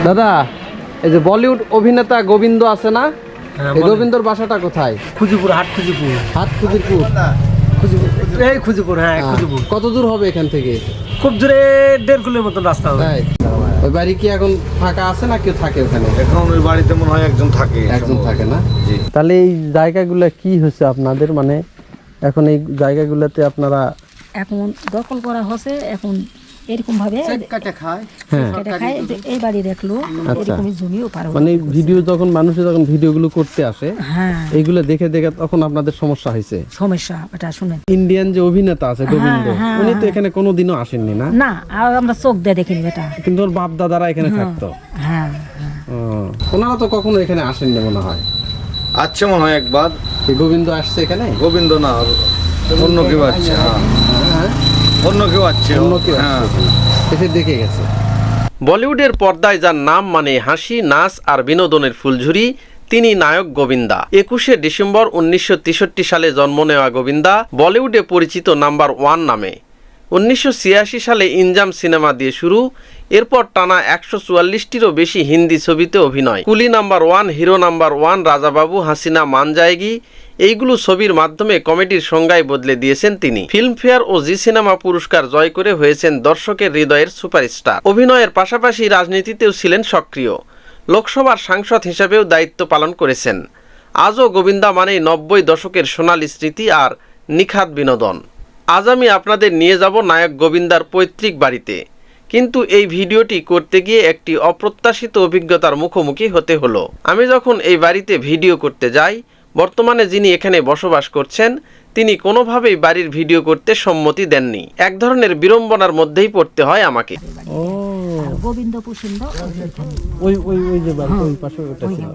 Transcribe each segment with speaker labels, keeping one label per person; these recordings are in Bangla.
Speaker 1: দাদা, এই যে বলিউড অভিনেতা গোবিন্দ আছে না, এই গোবিন্দর বাসাটা কোথায়?
Speaker 2: খুজিপুর, হাট খুজিপুর।
Speaker 1: হাট খুজিপুর,
Speaker 2: এই খুজিপুর, হ্যাঁ খুজিপুর।
Speaker 1: কত দূর হবে এখান থেকে?
Speaker 2: খুব জোরে 1.5 কিলোর মতন রাস্তা হবে।
Speaker 1: ওই বাড়ি কি এখন ফাঁকা আছে না কেউ থাকে ওখানে?
Speaker 3: এখন ওই বাড়িতে মনে হয় একজন থাকে।
Speaker 1: একজন থাকে না? তাহলে এই জায়গাগুলো কি হচ্ছে আপনাদের, মানে এখন এই জায়গাগুলোতে আপনারা
Speaker 4: এখন দখল করা হচ্ছে, এখন এরকম ভাবে
Speaker 1: কাটা খায়?
Speaker 4: যে এই বাড়ি দেখলো এরকমই জমিও পার
Speaker 1: মানে ভিডিও যখন মানুষে যখন ভিডিওগুলো করতে আসে,
Speaker 4: হ্যাঁ
Speaker 1: এইগুলো দেখে দেখে তখন আপনাদের সমস্যা হয়েছে?
Speaker 4: সমস্যা এটা শুনেন।
Speaker 1: ইন্ডিয়ান যে অভিনেতা আছে গোবিন্দ, উনি তো এখানে কোনোদিনও আসেননি না?
Speaker 4: না, আর আমরা চোখ দিয়ে দেখিনি এটা,
Speaker 1: কিন্তু ওর বাপ দাদারা এখানে থাকতো।
Speaker 4: হ্যাঁ
Speaker 1: ওনারা তো কখনো এখানে আসেননি মনে হয়।
Speaker 3: আচ্ছা, মনে হয় একবার
Speaker 1: এই গোবিন্দ আসছে এখানে?
Speaker 3: গোবিন্দ না, অন্য কেউ আসছে। হ্যাঁ, অন্য কেউ আসছে,
Speaker 1: অন্য কেউ
Speaker 3: হ্যাঁ
Speaker 1: এসে দেখে গেছে।
Speaker 5: বলিউডের পর্দায় যার নাম মানে হাসি, নাচ আর বিনোদনের ফুলঝুরি, তিনি নায়ক গোবিন্দা। 21শে ডিসেম্বর 1963 সালে জন্ম নেওয়া গোবিন্দা বলিউডে পরিচিত নাম্বার 1 নামে। 1986 সালে ইনজাম সিনেমা দিয়ে শুরু, এরপর টানা 144টিরও বেশি হিন্দি ছবিতে অভিনয়। কুলি number 1, hero number 1, Rajababu, Hasina মান জায়েগি, এইগুলো ছবির মাধ্যমে কমেডির সংজ্ঞায় বদলে দিয়েছেন তিনি। ফিল্মফেয়ার ও জি সিনেমা পুরস্কার জয় করে হয়েছেন দর্শকের হৃদয়ের সুপারস্টার। অভিনয়ের পাশাপাশি রাজনীতিতেও ছিলেন সক্রিয়। লোকসভার সাংসদ হিসাবেও দায়িত্ব পালন করেছেন। আজও গোবিন্দা মানেই 90 দশকের সোনালী স্মৃতি আর নিখাত বিনোদন। আজ আমি আপনাদের নিয়ে যাব নায়ক গোবিন্দার পৈতৃক বাড়িতে, কিন্তু এই ভিডিওটি করতে গিয়ে একটি অপ্রত্যাশিত অভিজ্ঞতার মুখোমুখি হতে হলো। আমি যখন এই বাড়িতে ভিডিও করতে যাই, বর্তমানে যিনি এখানে বসবাস করছেন তিনি কোনোভাবেই বাড়ির ভিডিও করতে সম্মতি দেননি। এক ধরনের বিড়ম্বনার মধ্যেই পড়তে হয় আমাকে।
Speaker 4: আর গোবিন্দ পছন্দ
Speaker 1: ওই ওই ওই যে বাড়ি ওই পাশে ওটা ছিল।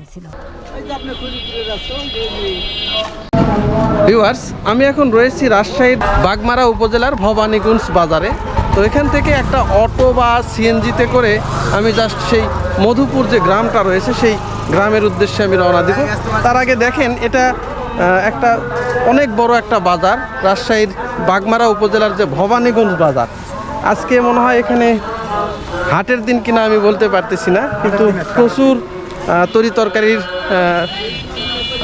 Speaker 1: ভিউয়ার্স, আমি এখন রয়েছি রাজশাহীর বাগমারা উপজেলার ভবানীগঞ্জ বাজারে। তো এখান থেকে একটা অটো বা সিএনজিতে করে আমি জাস্ট সেই মধুপুর যে গ্রামটা রয়েছে সেই গ্রামের উদ্দেশ্যে আমি রওনা দিব। তার আগে দেখেন, এটা একটা অনেক বড় একটা বাজার, রাজশাহীর বাগমারা উপজেলার যে ভবানীগঞ্জ বাজার। আজকে মনে হয় এখানে হাটের দিন কিনা আমি বলতে পারতেছি না, কিন্তু প্রচুর তরি তরকারির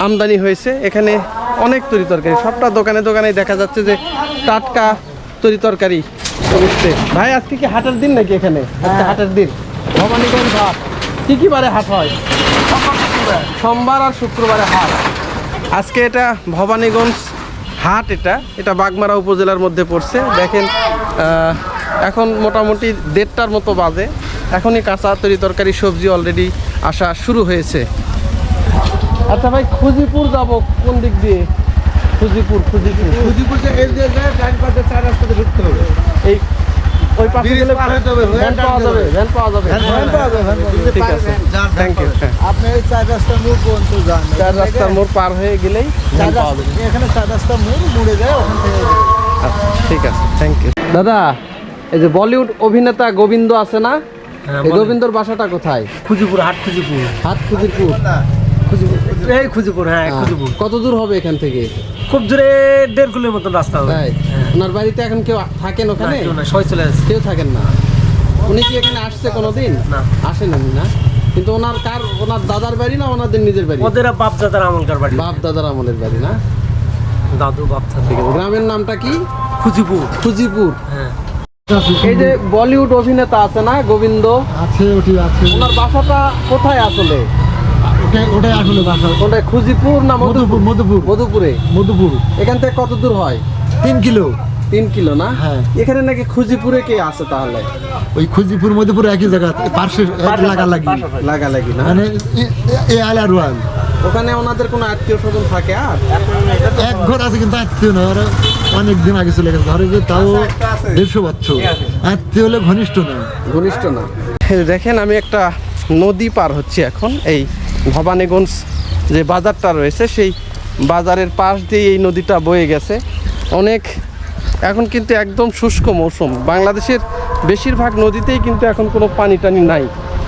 Speaker 1: আমদানি হয়েছে। এখানে অনেক তরি তরকারি, সবটা দোকানে দোকানে দেখা যাচ্ছে যে টাটকা তরি তরকারি উঠছে। ভাই, আজকে কি হাটের দিন নাকি এখানে? আজকে হাটের দিন, ভবানীগঞ্জ হাট। কি কি বারে হাট হয়? সোমবার আর শুক্রবারে হাট। আজকে এটা ভবানীগঞ্জ হাট, এটা বাগমারা উপজেলার মধ্যে পড়ছে। দেখেন, এখন মোটামুটি 1:30টার মতো বাজে। এখনই কাঁচা তরি তরকারি সবজি অলরেডি আসা শুরু হয়েছে। আচ্ছা ভাই, খুজিপুর যাব কোন দিক দিয়ে? খুজিপুর এই যে ডান পাশে 4 রাস্তাতে ঢুকতে হবে। এই ওই পাশে গেলে ভ্যান পাওয়া যাবে? ভ্যান পাওয়া যাবে। ঠিক আছে, থ্যাংক ইউ।
Speaker 3: আপনি এই 4 রাস্তার মোড় পর্যন্ত যান,
Speaker 1: 4 রাস্তার মোড় পার হয়ে গেলেই ভ্যান পাওয়া যাবে।
Speaker 3: এখানে 4 রাস্তার মোড় মুড়ে যায়, ওখান থেকে।
Speaker 1: আচ্ছা, ঠিক আছে, থ্যাংক ইউ। দাদা, এই যে বলিউড অভিনেতা গোবিন্দ আছে না, এই গোবিন্দর বাসাটা কোথায়?
Speaker 2: খুজিপুর, হাট খুজিপুর।
Speaker 1: হাট খুজিপুর,
Speaker 2: এই খুজিপুর, হ্যাঁ খুজিপুর।
Speaker 1: কত দূর হবে এখান থেকে?
Speaker 2: খুব জোরে 1.5 কিলোর মতন রাস্তা হবে।
Speaker 1: ওনার বাড়িতে এখন কেউ থাকেন ওখানে?
Speaker 2: সবাই চলে আসছে।
Speaker 1: কেউ থাকেন না। উনি কি এখানে আসছে কোনোদিন?
Speaker 2: না,
Speaker 1: আসেন না। কিন্তু ওনার দাদার বাড়ি না ওনাদের নিজের বাড়ি?
Speaker 2: ওদের বাপ দাদার আমলকার বাড়ি।
Speaker 1: বাপ দাদার আমলের বাড়ি না?
Speaker 2: দাদু বাপ
Speaker 1: ঠিক আছে। গ্রামের নামটা কি?
Speaker 2: খুজিপুর।
Speaker 1: খুজিপুর।
Speaker 2: হ্যাঁ।
Speaker 1: এই যে বলিউড অভিনেতা আছে না গোবিন্দ,
Speaker 3: আছে
Speaker 1: ওনার বাসাটা কোথায় আসলে?
Speaker 3: ওটাই আসলে বাসা।
Speaker 1: ওটা খুজিপুর না মধুপুর? মধুপুরে। এখান থেকে কত দূর হয়?
Speaker 3: 3 কিলো।
Speaker 1: 3 কিলো না?
Speaker 3: হ্যাঁ।
Speaker 1: এখানে নাকি খুজিপুরে কে আছে তাহলে?
Speaker 3: ওই খুজিপুর মধ্যপুর একই জায়গা, পাশে লাগালাগি না, মানে এ আলার ওয়াল।
Speaker 1: ওখানে ওনাদের কোনো আত্মীয় স্বজন থাকে? আর
Speaker 3: এক ঘর আছে, কিন্তু আত্মীয় না, ওরা অনেকদিন আগে চলে গেছে। ধরে যে তাও 150 বছর। আত্মীয় হলে ঘনিষ্ঠ না।
Speaker 1: দেখেন, আমি একটা নদী পার হচ্ছি এখন। এই ভবানীগঞ্জ যে বাজারটা রয়েছে সেই বাজারের পাশ দিয়ে এই নদীটা বয়ে গেছে। এখন কিন্তু একদম শুষ্ক মৌসুম। বাংলাদেশের বেশিরভাগ নদীতেই কিন্তু এখন কোনো পানি টানি নাই,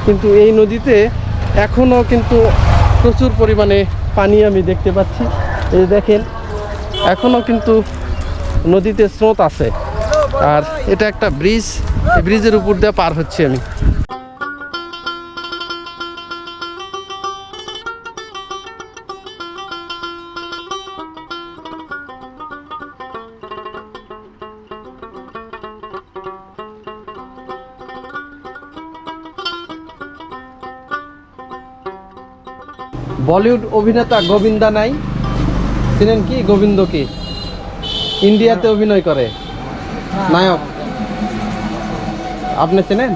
Speaker 1: কিন্তু এই নদীতে এখনও কিন্তু প্রচুর পরিমাণে পানি আমি দেখতে পাচ্ছি। এই দেখেন, এখনও কিন্তু নদীতে স্রোত আছে। আর এটা একটা ব্রিজ, এই ব্রিজের উপর দিয়ে পার হচ্ছি আমি। বলিউড অভিনেতা গোবিন্দা নাই, চিনেন কি গোবিন্দ কি? ইন্ডিয়াতে অভিনয় করে নায়ক, আপনি চেনেন?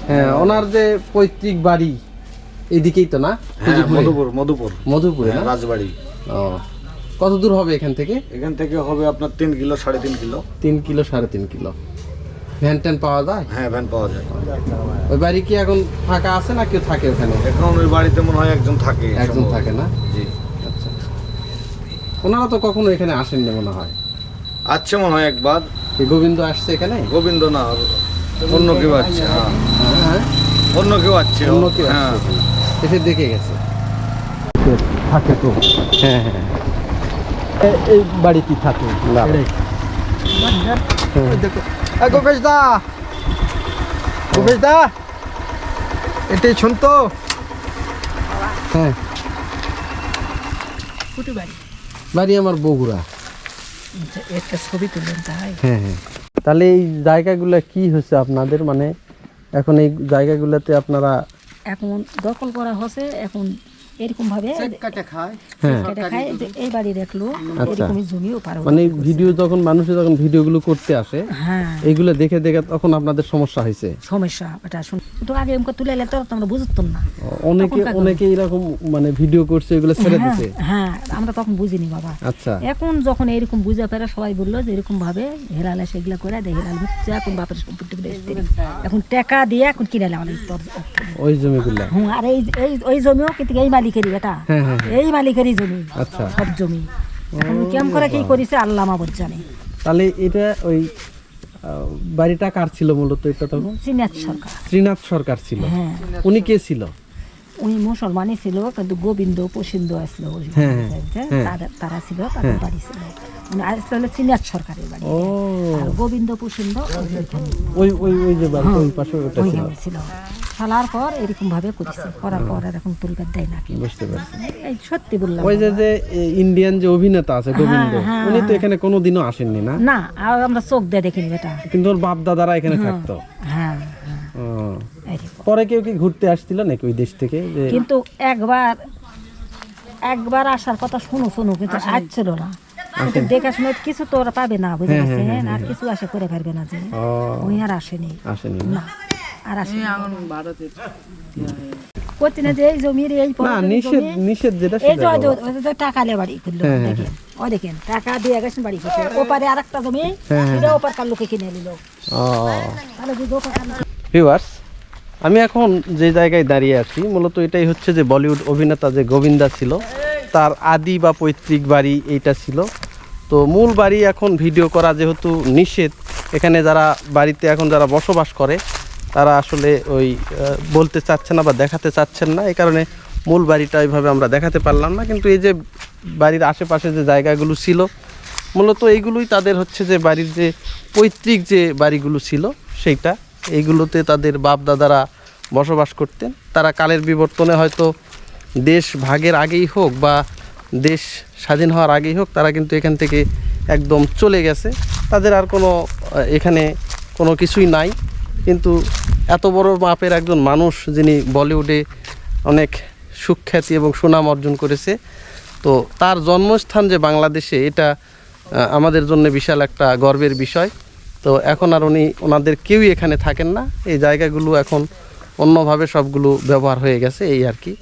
Speaker 1: হ্যাঁ, ওনার যে পৈতৃক বাড়ি এইদিকেই তো না? মধুপুরে না?
Speaker 3: রাজবাড়ি।
Speaker 1: ও, কত দূর হবে এখান থেকে?
Speaker 3: এখান থেকে হবে আপনার 3 kilo 3.5 kilo.
Speaker 1: 3 kilo 3.5 kilo. Van tan পাওয়া যায়?
Speaker 3: হ্যাঁ, ভ্যান পাওয়া যায়।
Speaker 1: ওই বাড়ি কি এখন ফাঁকা আছে না কেউ থাকে ওখানে?
Speaker 3: এখন ওই বাড়িতে মনে হয় একজন থাকে।
Speaker 1: একজন থাকে না?
Speaker 3: জি।
Speaker 1: আচ্ছা, ওনারা তো কখনো এখানে আসেননি মনে হয়।
Speaker 3: আচ্ছা, মনে হয় একবার।
Speaker 1: কি গোবিন্দ আসছে এখানে?
Speaker 3: গোবিন্দ না, অন্য কেউ আছে। হ্যাঁ,
Speaker 1: হ্যাঁ,
Speaker 3: অন্য কেউ আছে।
Speaker 1: অন্য কেউ
Speaker 3: হ্যাঁ,
Speaker 1: আসছে এখানে। এসে দেখে গেছে। থাকে তো। হ্যাঁ হ্যাঁ,
Speaker 2: এই বাড়িতে থাকে।
Speaker 1: না।
Speaker 2: গোপেশ দা এটাই শুনতো।
Speaker 1: হ্যাঁ,
Speaker 4: কুটু বাড়ি
Speaker 1: বাড়ি আমার বগুড়া।
Speaker 4: একটা ছবি তুললেন তাই?
Speaker 1: হ্যাঁ হ্যাঁ। তাহলে এই জায়গাগুলো কি হচ্ছে আপনাদের, মানে এখন এই জায়গাগুলোতে আপনারা
Speaker 4: এখন দখল করা হচ্ছে, এখন এরকম ভাবে
Speaker 2: কাটে খায়।
Speaker 1: হ্যাঁ,
Speaker 4: কেটে খায় যে এই বাড়ি দেখলো
Speaker 1: আচ্ছা।
Speaker 4: এরকমই জমিও পারো।
Speaker 1: মানে ভিডিও যখন মানুষে যখন ভিডিওগুলো করতে আসে
Speaker 4: হ্যাঁ,
Speaker 1: এইগুলো দেখে দেখে তখন আপনাদের সমস্যা হয়েছে।
Speaker 4: সমস্যা এটা শুন একটু আগে এমকে তুলে এলে তো আমরা বুঝতাম না।
Speaker 1: অনেকে
Speaker 4: তখনকার
Speaker 1: অনেকে এরকম মানে ভিডিও করছে, এগুলো ছেড়ে
Speaker 4: হ্যাঁ,
Speaker 1: দিছে।
Speaker 4: হ্যাঁ, আমরা তখন বুঝিনি বাবা।
Speaker 1: আচ্ছা,
Speaker 4: এখন যখন এরকম বুঝে পেরে সবাই বললো যে এরকম ভাবে হেরালে সেগুলো করে দেয়, হেরাল হচ্ছে এখন বাপের সম্পত্তি গুলো এসছে। এখন টাকা দিয়ে এখন কিনে নেওয়া
Speaker 1: ওই জমিগুলা।
Speaker 4: হুম, আর এই ওই জমিও কিন্তু এই মালিকেরই এটা,
Speaker 1: হ্যাঁ হ্যাঁ,
Speaker 4: এই মালিকেরই জমি।
Speaker 1: আচ্ছা।
Speaker 4: সব জমি এখন কেমন করে কি করেছে আল্লাহ মাবুদ জানে।
Speaker 1: তাহলে এটা ওই বাড়িটা কার ছিল মূলত? এটা তো
Speaker 4: সিনিয়র সরকার।
Speaker 1: শ্রীনাথ সরকার ছিল।
Speaker 4: হ্যাঁ,
Speaker 1: উনি কে ছিল?
Speaker 4: উনি মুসলমানই ছিল, কিন্তু গোবিন্দ পছন্দ আসলো
Speaker 1: হ্যাঁ, হ্যাঁ।
Speaker 4: তারা ছিল, তাদের বাড়ি ছিল। মানে আসলে হলো সিনিয়র সরকারের বাড়ি।
Speaker 1: ও,
Speaker 4: আর গোবিন্দ পছন্দ
Speaker 1: ওই ওই ওই যে বাড়ি ওই পাশে ওটা ছিল।
Speaker 4: ওইখানে ছিল। ফেলার পর এরকম ভাবে করেছে, করার পর আর এখন তুলকার দেয় না কেউ।
Speaker 1: বুঝতে পারছি।
Speaker 4: এই সত্যি বললাম।
Speaker 1: ওই যে যে ইন্ডিয়ান যে অভিনেতা আছে গোবিন্দ,
Speaker 4: হ্যাঁ,
Speaker 1: উনি তো এখানে কোনোদিনও আসেননি না?
Speaker 4: না, আর আমরা চোখ দিয়ে দেখিনি বেটা।
Speaker 1: কিন্তু ওর বাপ দাদারা এখানে থাকতো।
Speaker 4: হ্যাঁ, হ্যাঁ,
Speaker 1: ও,
Speaker 4: এরকম।
Speaker 1: পরে কেউ কি ঘুরতে আসছিল নাকি ওই দেশ থেকে? যে
Speaker 4: কিন্তু একবার আসার কথা শুনো কিন্তু আসছিল না। কিন্তু দেখার সময় কিছু তো ওরা পাবে না, বুঝে গেছেন? আর কিছু আশা করে পারবে না যে
Speaker 1: ও,
Speaker 4: ওই আর আসেনি
Speaker 1: আসেনি
Speaker 4: না, আর আসেনি। করছি না যে এই জমির এই
Speaker 1: না,
Speaker 4: পরে
Speaker 1: নিষেধ নিষেধ যেটা
Speaker 4: এই
Speaker 1: সেটা
Speaker 4: যে
Speaker 1: বাবা।
Speaker 4: ওই যে টাকা নিয়ে বাড়ি করলো, দেখেন ওই দেখেন টাকা দিয়ে গেছেন বাড়ি করছে। ওপারে আর একটা জমি এটা ওপারকার লোকে কিনে নিল।
Speaker 1: ও,
Speaker 4: তাহলে বুঝো ওপারকার লোক।
Speaker 1: ভিউয়ার্স, আমি এখন যে জায়গায় দাঁড়িয়ে আছি মূলত এটাই হচ্ছে যে বলিউড অভিনেতা যে গোবিন্দা ছিল তার আদি বা পৈতৃক বাড়ি এইটা ছিল। তো মূল বাড়ি এখন ভিডিও করা যেহেতু নিষেধ, এখানে যারা বাড়িতে এখন যারা বসবাস করে তারা আসলে ওই বলতে চাচ্ছে না বা দেখাতে চাচ্ছেন না, এই কারণে মূল বাড়িটা ওইভাবে আমরা দেখাতে পারলাম না। কিন্তু এই যে বাড়ির আশেপাশে যে জায়গাগুলো ছিল মূলত এইগুলোই তাদের হচ্ছে যে বাড়ির যে পৈতৃক যে বাড়িগুলো ছিল সেইটা, এইগুলোতে তাদের বাপ দাদারা বসবাস করতেন। তারা কালের বিবর্তনে হয়তো দেশ ভাগের আগেই হোক বা দেশ স্বাধীন হওয়ার আগেই হোক, তারা কিন্তু এখান থেকে একদম চলে গেছে। তাদের আর কোনো এখানে কোনো কিছুই নাই। কিন্তু এত বড় মাপের একজন মানুষ যিনি বলিউডে অনেক সুখ্যাতি এবং সুনাম অর্জন করেছে, তো তার জন্মস্থান যে বাংলাদেশে, এটা আমাদের জন্য বিশাল একটা গর্বের বিষয়। তো এখন আর ওনাদের কেউই এখানে থাকেন না, এই জায়গাগুলো এখন অন্যভাবে সবগুলো ব্যবহার হয়ে গেছে, এই আর কি।